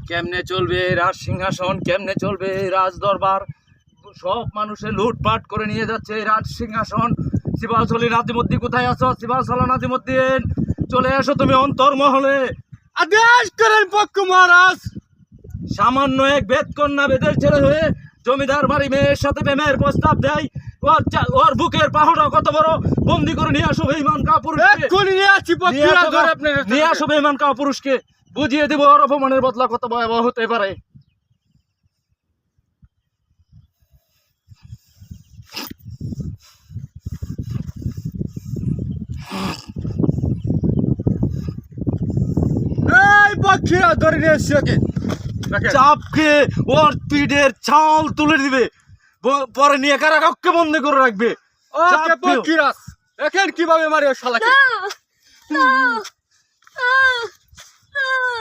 কেমনে চলবে রাজ সিংহাসন, কেমনে চলবে রাজ দরবার? সব মানুষের লুটপাট করে নিয়ে যাচ্ছে রাজ সিংহাসন। সিবাসলী নাজিমুদ্দিন কোথায় আছো? সিবাসলা নাজিমুদ্দিন, চলে এসো তুমি অন্তর্মহলে। আদেশ করেন পক্ষ মহারাজ। সামান্য এক বেদ কন্যা বেদের ছেলে হয়ে জমিদার বাড়ি মেয়ের সাথে প্রেমের প্রস্তাব দেয়। ওর বুকের পাহাড় কত বড়! বন্দি করে নিয়ে আসো বেঈমান কাপুরুষকে। এক্ষুনি নিয়ে আসছি পক্ষ রাজ আপনার। নিয়ে আসো বেঈমান কাপুরুষকে, বুঝিয়ে দেবো ওর অপমানের বদলা কত ভয়াবহ হতে পারে। এই পক্ষীরা ধরে নিয়ে এসছি ওকে। চাপকে ওর পিঠের ছাল তুলে দিবে, পরে নিয়ে কারাকক্ষে বন্দি করে রাখবে। ওকে পক্ষীরাজ, দেখেন কিভাবে মারি ওর শালাকে। না, না, না, না।